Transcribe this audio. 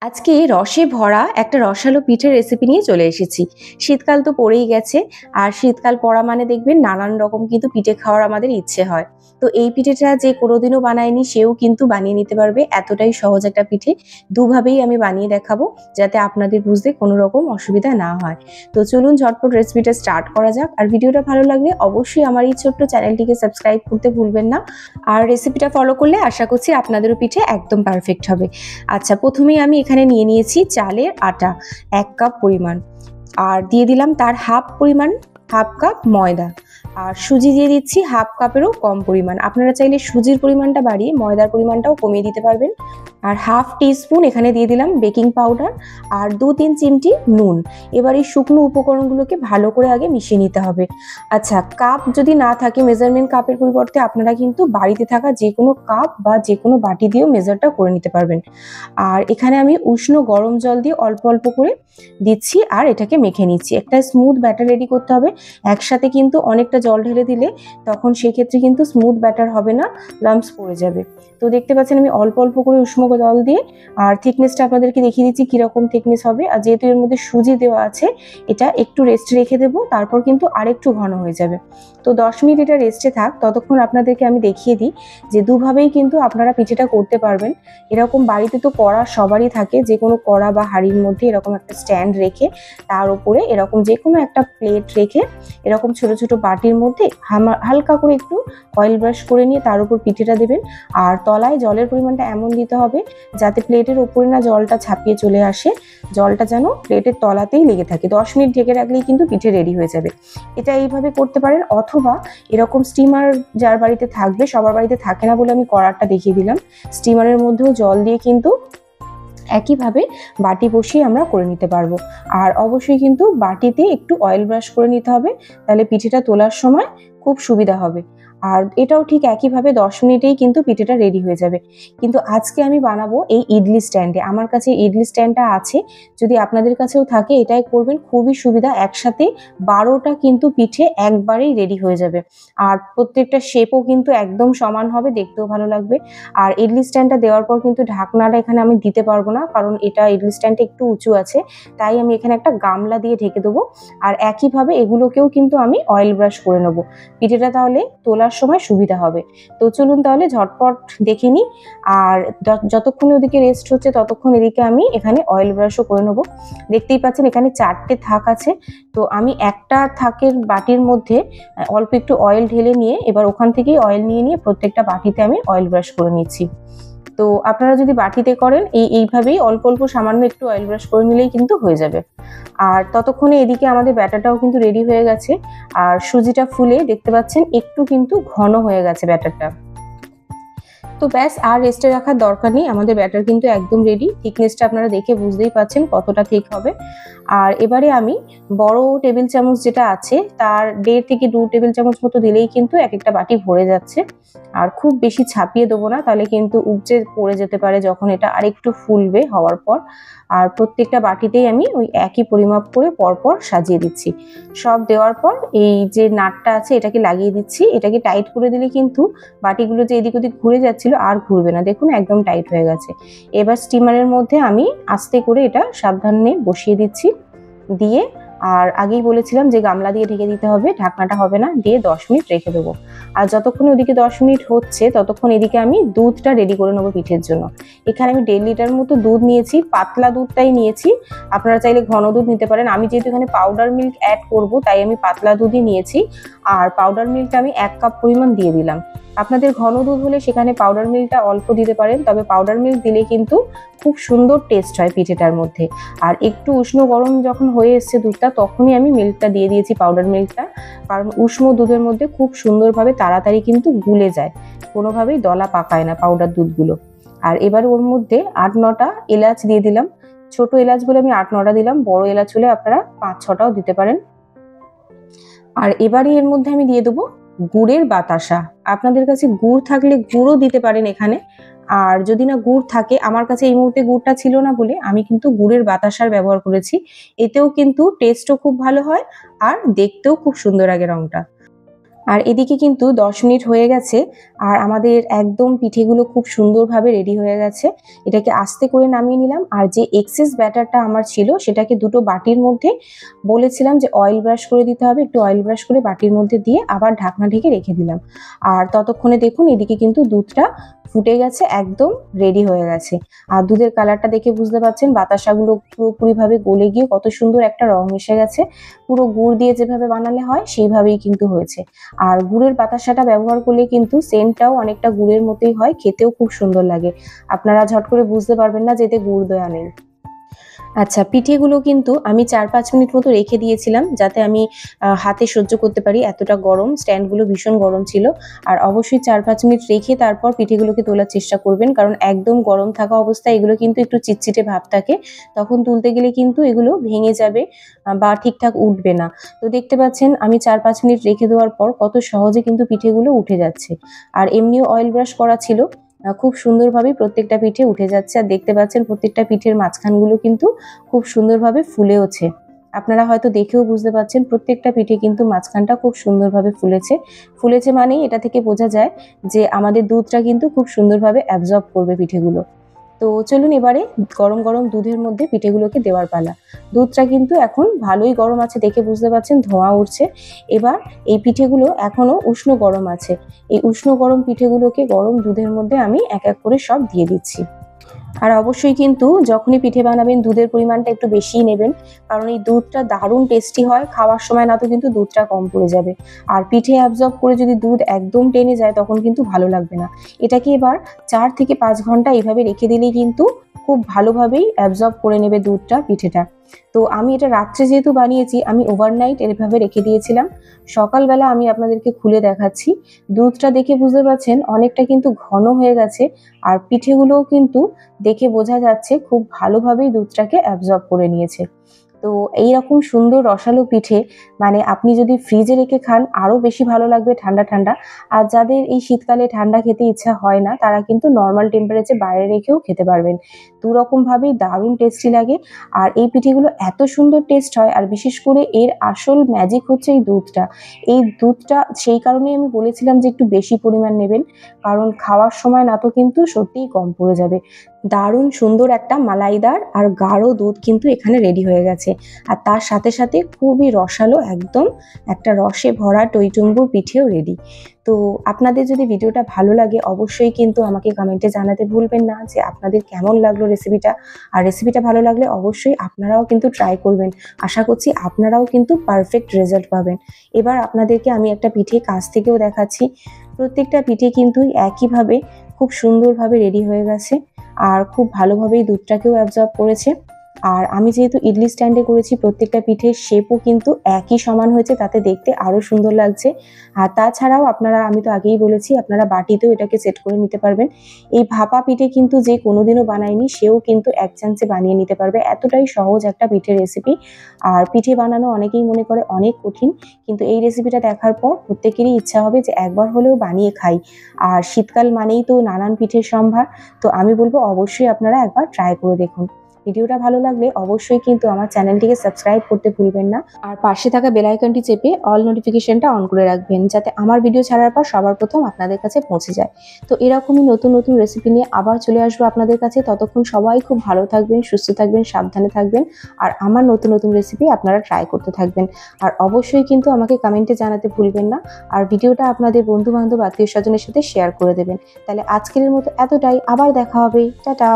আজকে রসে ভরা একটা রসালো পিঠের রেসিপি নিয়ে চলে এসেছি। শীতকাল তো পড়েই গেছে, আর শীতকাল পড়া মানে দেখবেন নানান রকম কিন্তু পিঠে খাওয়ার আমাদের ইচ্ছে হয়। তো এই পিঠেটা যে কোনোদিনও বানায়নি সেও কিন্তু বানিয়ে নিতে পারবে, এতটাই সহজ একটা পিঠে। দুভাবেই আমি বানিয়ে দেখাবো, যাতে আপনাদের বুঝতে কোনো রকম অসুবিধা না হয়। তো চলুন ঝটপট রেসিপিটা স্টার্ট করা যাক। আর ভিডিওটা ভালো লাগলে অবশ্যই আমার এই ছোট্ট চ্যানেলটিকে সাবস্ক্রাইব করতে ভুলবেন না। আর রেসিপিটা ফলো করলে আশা করছি আপনাদেরও পিঠে একদম পারফেক্ট হবে। আচ্ছা, প্রথমেই আমি এখানে নিয়ে নিয়েছি চালের আটা 1 কাপ পরিমাণ, আর দিয়ে দিলাম তার হাফ কাপ ময়দা, আর সুজি দিয়ে দিচ্ছি হাফ কাপেরও কম পরিমাণ। আপনারা চাইলে সুজির পরিমাণটা বাড়িয়ে ময়দার পরিমাণটাও কমিয়ে দিতে পারবেন। আর হাফ টিস্পুন এখানে দিয়ে দিলাম বেকিং পাউডার, আর 2-3 চিমটি নুন। এবার এই শুকনো উপকরণগুলোকে ভালো করে আগে মিশিয়ে নিতে হবে। আচ্ছা, কাপ যদি না থাকে, মেজারমেন্ট কাপের পরিবর্তে আপনারা কিন্তু বাড়িতে থাকা যে কোনো কাপ বা যে কোনো বাটি দিয়েও মেজারটা করে নিতে পারবেন। আর এখানে আমি উষ্ণ গরম জল দিয়ে অল্প অল্প করে দিচ্ছি, আর এটাকে মেখে নিচ্ছি। একটা স্মুথ ব্যাটার রেডি করতে হবে। একসাথে কিন্তু অনেকটা জল ঢেলে দিলে তখন সেক্ষেত্রে কিন্তু স্মুথ ব্যাটার হবে না, লাম্পস পড়ে যাবে। তো দেখতে পাচ্ছেন আমি অল্প অল্প করে উষ্ণ জল দিয়ে, আর থিকনেসটা আপনাদেরকে দেখিয়ে দিচ্ছি কিরকম থিকনেস হবে। আর যেহেতু এর মধ্যে সুজি দেওয়া আছে, এটা একটু রেস্টে রেখে দেবো, তারপর কিন্তু আরেকটু ঘন হয়ে যাবে। তো 10 মিনিট এটা রেস্টে থাক, ততক্ষণ আপনাদেরকে আমি দেখিয়ে দিই যে দুভাবেই কিন্তু আপনারা পিঠেটা করতে পারবেন। এরকম বাড়িতে তো কড়া সবারই থাকে, যে কোনো কড়া বা হাঁড়ির মধ্যে এরকম একটা স্ট্যান্ড রেখে তার উপরে এরকম যে কোনো একটা প্লেট রেখে এরকম ছোট ছোট বাটির মধ্যে হালকা করে একটু অয়েল ব্রাশ করে নিয়ে তার উপর পিঠেটা দেবেন। আর তলায় জলের পরিমাণটা এমন দিতে হবে যাতে প্লেটের ওপরে না জলটা ছাপিয়ে চলে আসে, জলটা যেন প্লেটের তলাতেই লেগে থাকে। 10 মিনিট ঢেকে রাখলেই কিন্তু পিঠে রেডি হয়ে যাবে। এটা এইভাবে করতে পারেন, অথবা এরকম স্টিমার যার বাড়িতে থাকবে, সবার বাড়িতে থাকে না বলে আমি কড়াটা দেখিয়ে দিলাম, স্টিমারের মধ্যেও জল দিয়ে কিন্তু একইভাবে বাটি বসিয়ে আমরা করে নিতে পারবো। আর অবশ্যই কিন্তু বাটিতে একটু অয়েল ব্রাশ করে নিতে হবে, তাহলে পিঠেটা তোলার সময় খুব সুবিধা হবে। আর এটাও ঠিক একইভাবে 10 মিনিটেই কিন্তু পিঠেটা রেডি হয়ে যাবে। কিন্তু আজকে আমি বানাবো এই ইডলি স্ট্যান্ডে। আমার কাছে ইডলি স্ট্যান্ডটা আছে, যদি আপনাদের কাছেও থাকে এটাই করবেন, খুবই সুবিধা। একসাথে 12টা কিন্তু পিঠে একবারেই রেডি হয়ে যাবে। আর প্রত্যেকটা শেপও কিন্তু একদম সমান হবে, দেখতেও ভালো লাগবে। আর ইডলি স্ট্যান্ডটা দেওয়ার পর কিন্তু ঢাকনাটা এখানে আমি দিতে পারবো না, কারণ এটা ইডলি স্ট্যান্ডটা একটু উঁচু আছে, তাই আমি এখানে একটা গামলা দিয়ে ঢেকে দেবো। আর একইভাবে এগুলোকেও কিন্তু আমি অয়েল ব্রাশ করে নেবো, পিঠেটা তাহলে তোলার সময় সুবিধা হবে। তো চলুন তাহলে ঝটপট দেখে নিই। আর যতক্ষণ ওদিকে রেস্ট হচ্ছে ততক্ষণ এদিকে আমি এখানে অয়েল ব্রাশও করে নেবো। দেখতেই পাচ্ছেন এখানে 4টে থাক আছে। তো আমি একটা থাকের বাটির মধ্যে অল্প একটু অয়েল ঢেলে নিয়ে এবার ওখান থেকেই অয়েল নিয়ে প্রত্যেকটা বাটিতে আমি অয়েল ব্রাশ করে নিচ্ছি। তো আপনারা যদি বাটিতে করেন এইভাবেই অল্প অল্প সামান্য একটু অয়েল ব্রাশ করে নিলেই কিন্তু হয়ে যাবে। আর ততক্ষণে এদিকে আমাদের ব্যাটারটাও কিন্তু রেডি হয়ে গেছে। আর সুজিটা ফুলে দেখতে পাচ্ছেন একটু কিন্তু ঘন হয়ে গেছে ব্যাটারটা। তো ব্যাস, আর রেস্টে রাখার দরকার নেই, আমাদের ব্যাটার কিন্তু একদম রেডি। থিকনেসটা আপনারা দেখে বুঝতেই পাচ্ছেন কতটা ঠিক হবে। আর এবারে আমি বড় টেবিল চামচ যেটা আছে তার 1.5 থেকে 2 টেবিল চামচ মতো দিলেই কিন্তু এক একটা বাটি ভরে যাচ্ছে। আর খুব বেশি ছাপিয়ে দেবো না, তাহলে কিন্তু উপচে পড়ে যেতে পারে যখন এটা আরেকটু ফুলবে হওয়ার পর। আর প্রত্যেকটা বাটিতেই আমি ওই একই পরিমাপ করে পরপর সাজিয়ে দিচ্ছি। সব দেওয়ার পর এই যে নাটটা আছে এটাকে লাগিয়ে দিচ্ছি। এটাকে টাইট করে দিলে কিন্তু বাটিগুলো যে এদিক ওদিক ঘুরে যাচ্ছিল আর ঘুরবে না, দেখুন একদম টাইট হয়ে গেছে। এবার স্টিমারের মধ্যে আমি আস্তে করে এটা সাবধানে বসিয়ে দিচ্ছি, দিয়ে আর আগেই বলেছিলাম যে গামলা দিয়ে ঢেকে দিতে হবে, ঢাকনাটা হবে না, দিয়ে 10 মিনিট রেখে দেবো। আর যতক্ষণ ওদিকে 10 মিনিট হচ্ছে ততক্ষণ এদিকে আমি দুধটা রেডি করে নেবো পিঠের জন্য। এখানে আমি 1.5 লিটার মতো দুধ নিয়েছি, পাতলা দুধটাই নিয়েছি, আপনারা চাইলে ঘন দুধ নিতে পারেন। আমি যেহেতু এখানে পাউডার মিল্ক অ্যাড করব তাই আমি পাতলা দুধই নিয়েছি। আর পাউডার মিল্কটা আমি 1 কাপ পরিমাণ দিয়ে দিলাম। আপনাদের ঘন দুধ হলে সেখানে পাউডার মিল্কটা অল্প দিতে পারেন, তবে পাউডার মিল্ক দিলে কিন্তু খুব সুন্দর টেস্ট হয় পিঠেটার মধ্যে। আর একটু উষ্ণ গরম যখন হয়ে এসছে দুধটা, তখনই আমি মিল্কটা দিয়ে দিয়েছি, পাউডার মিল্কটা, কারণ উষ্ণ দুধের মধ্যে খুব সুন্দরভাবে তাড়াতাড়ি কিন্তু গুলে যায়, কোনোভাবেই দলা পাকায় না পাউডার দুধগুলো। আর এবার ওর মধ্যে 8-9টা এলাচ দিয়ে দিলাম। ছোট এলাচ বলে আমি 8-9টা দিলাম, বড় এলাচ হলে আপনারা 5-6টাও দিতে পারেন। আর এবারে এর মধ্যে আমি দিয়ে দেবো গুড়ের বাতাসা। আপনাদের কাছে গুড় থাকলে গুড়ও দিতে পারেন এখানে, আর যদি না গুড় থাকে, আমার কাছে এই মুহূর্তে গুড়টা ছিল না বলে আমি কিন্তু গুড়ের বাতাসার ব্যবহার করেছি। এতেও কিন্তু টেস্টও খুব ভালো হয় আর দেখতেও খুব সুন্দর লাগে রংটা। আর এদিকে কিন্তু 10 মিনিট হয়ে গেছে আর আমাদের একদম পিঠেগুলো খুব সুন্দরভাবে রেডি হয়ে গেছে। এটাকে আস্তে করে নামিয়ে নিলাম আর যে এক্সেস ব্যাটারটা আমার ছিল সেটাকে দুটো বাটির মধ্যে বলেছিলাম যে অয়েল ব্রাশ করে দিতে হবে, একটু অয়েল ব্রাশ করে বাটির মধ্যে দিয়ে আবার ঢাকনা ঢেকে রেখে দিলাম। আর ততক্ষণে দেখুন এদিকে কিন্তু দুধটা ফুটে গেছে, একদম রেডি হয়ে গেছে। আর দুধের কালারটা দেখে বুঝতে পারছেন বাতাসাগুলো পুরোপুরিভাবে গলে গিয়ে কত সুন্দর একটা রং এসে গেছে। পুরো গুড় দিয়ে যেভাবে বানালে হয় সেইভাবেই কিন্তু হয়েছে। আর গুড়ের বাতাসাটা ব্যবহার করলে কিন্তু সেন্টটাও অনেকটা গুড়ের মতোই হয়, খেতেও খুব সুন্দর লাগে। আপনারা ঝট করে বুঝতে পারবেন না যে এতে গুড় দেওয়া নেই। আচ্ছা, পিঠেগুলো কিন্তু আমি 4-5 মিনিট মতো রেখে দিয়েছিলাম যাতে আমি হাতে সহ্য করতে পারি, এতটা গরম, স্ট্যান্ডগুলো ভীষণ গরম ছিল। আর অবশ্যই 4-5 মিনিট রেখে তারপর পিঠেগুলোকে তোলার চেষ্টা করবেন, কারণ একদম গরম থাকা অবস্থায় এগুলো কিন্তু একটু চিটচিটে ভাব থাকে, তখন তুলতে গেলে কিন্তু এগুলো ভেঙে যাবে বা ঠিকঠাক উঠবে না। তো দেখতে পাচ্ছেন আমি 4-5 মিনিট রেখে দেওয়ার পর কত সহজে কিন্তু পিঠেগুলো উঠে যাচ্ছে। আর এমনিও অয়েল ব্রাশ করা ছিল, খুব সুন্দরভাবেই প্রত্যেকটা পিঠে উঠে যাচ্ছে। আর দেখতে পাচ্ছেন প্রত্যেকটা পিঠের মাঝখানগুলো কিন্তু খুব সুন্দরভাবে ফুলেওছে। আপনারা হয়তো দেখেও বুঝতে পারছেন প্রত্যেকটা পিঠে কিন্তু মাঝখানটা খুব সুন্দরভাবে ফুলেছে। ফুলেছে মানেই এটা থেকে বোঝা যায় যে আমাদের দুধটা কিন্তু খুব সুন্দরভাবে অ্যাবজর্ব করবে পিঠেগুলো। তো চলুন এবারে গরম গরম দুধের মধ্যে পিঠেগুলোকে দেওয়ার পালা। দুধটা কিন্তু এখন ভালোই গরম আছে, দেখে বুঝতে পারছেন ধোঁয়া উঠছে। এবার এই পিঠেগুলো এখনো উষ্ণ গরম আছে। এই উষ্ণ গরম পিঠেগুলোকে গরম দুধের মধ্যে আমি এক এক করে সব দিয়ে দিচ্ছি। আর অবশ্যই কিন্তু যখনই পিঠে বানাবেন দুধের পরিমাণটা একটু বেশিই নেবেন, কারণ এই দুধটা দারুণ টেস্টি হয়। খাওয়ার সময় না তো কিন্তু দুধটা কম পড়ে যাবে। আর পিঠে অ্যাবজর্ব করে যদি দুধ একদম টেনে যায় তখন কিন্তু ভালো লাগবে না। এটাকে এবার 4 থেকে 5 ঘন্টা এইভাবে রেখে দিলেই কিন্তু খুব ভালোভাবেই অ্যাবজর্ব করে নেবে দুধটা পিঠেটা। তো আমি এটা রাত্রে যেহেতু বানিয়েছি আমি ওভারনাইট এভাবে রেখে দিয়েছিলাম। সকালবেলা আমি আপনাদেরকে খুলে দেখাচ্ছি। দুধটা দেখে বুঝতে পারছেন অনেকটা কিন্তু ঘন হয়ে গেছে। আর পিঠেগুলোও কিন্তু দেখে বোঝা যাচ্ছে খুব ভালোভাবেই দুধটাকে অ্যাবজর্ব করে নিয়েছে। তো এইরকম সুন্দর রসালো পিঠে মানে আপনি যদি ফ্রিজে রেখে খান আরও বেশি ভালো লাগবে ঠান্ডা ঠান্ডা। আর যাদের এই শীতকালে ঠান্ডা খেতে ইচ্ছা হয় না তারা কিন্তু নর্মাল টেম্পারেচারে বাইরে রেখেও খেতে পারবেন। দুরকমভাবেই দারুণ টেস্টি লাগে। আর এই পিঠেগুলো এত সুন্দর টেস্ট হয়, আর বিশেষ করে এর আসল ম্যাজিক হচ্ছে এই দুধটা। এই দুধটা সেই কারণেই আমি বলেছিলাম যে একটু বেশি পরিমাণ নেবেন, কারণ খাওয়ার সময় না তো কিন্তু সত্যিই কম পড়ে যাবে। দারুণ সুন্দর একটা মালাইদার আর গাঢ় দুধ কিন্তু এখানে রেডি হয়ে গেছে। আর তার সাথে সাথে খুবই রসালো একদম একটা রসে ভরা টইটুম্বুর পিঠেও রেডি। তো আপনাদের যদি ভিডিওটা ভালো লাগে অবশ্যই কিন্তু আমাকে কমেন্টে জানাতে ভুলবেন না যে আপনাদের কেমন লাগলো রেসিপিটা। আর রেসিপিটা ভালো লাগলে অবশ্যই আপনারাও কিন্তু ট্রাই করবেন। আশা করছি আপনারাও কিন্তু পারফেক্ট রেজাল্ট পাবেন। এবার আপনাদেরকে আমি একটা পিঠে কাছ থেকেও দেখাচ্ছি। প্রত্যেকটা পিঠে কিন্তু একইভাবে খুব সুন্দরভাবে রেডি হয়ে গেছে আর খুব ভালোভাবেই দুধটাকেও অ্যাবজর্ব করেছে। আর আমি যেহেতু ইডলি স্ট্যান্ডে করেছি প্রত্যেকটা পিঠের শেপও কিন্তু একই সমান হয়েছে, তাতে দেখতে আরও সুন্দর লাগছে। আর তাছাড়াও আপনারা, আমি তো আগেই বলেছি, আপনারা বাটিতেও এটাকে সেট করে নিতে পারবেন। এই ভাপা পিঠে কিন্তু যে কোনোদিনও বানায়নি সেও কিন্তু এক চান্সে বানিয়ে নিতে পারবে, এতটাই সহজ একটা পিঠের রেসিপি। আর পিঠে বানানো অনেকেই মনে করে অনেক কঠিন, কিন্তু এই রেসিপিটা দেখার পর প্রত্যেকেরই ইচ্ছা হবে যে একবার হলেও বানিয়ে খাই। আর শীতকাল মানেই তো নানান পিঠের সম্ভার। তো আমি বলবো অবশ্যই আপনারা একবার ট্রাই করে দেখুন। ভিডিওটা ভালো লাগলে অবশ্যই কিন্তু আমার চ্যানেলটিকে সাবস্ক্রাইব করতে ভুলবেন না, আর পাশে থাকা বেল আইকনটি চেপে অল নোটিফিকেশনটা অন করে রাখবেন যাতে আমার ভিডিও ছাড়ার পর সবার প্রথম আপনাদের কাছে পৌঁছে যায়। তো এরকমই নতুন নতুন রেসিপি নিয়ে আবার চলে আসবো আপনাদের কাছে। ততক্ষণ সবাই খুব ভালো থাকবেন, সুস্থ থাকবেন, সাবধানে থাকবেন। আর আমার নতুন নতুন রেসিপি আপনারা ট্রাই করতে থাকবেন। আর অবশ্যই কিন্তু আমাকে কমেন্টে জানাতে ভুলবেন না। আর ভিডিওটা আপনাদের বন্ধু বান্ধব আত্মীয় স্বজনের সাথে শেয়ার করে দেবেন। তাহলে আজকের মতো এতটাই, আবার দেখা হবে, টাটা।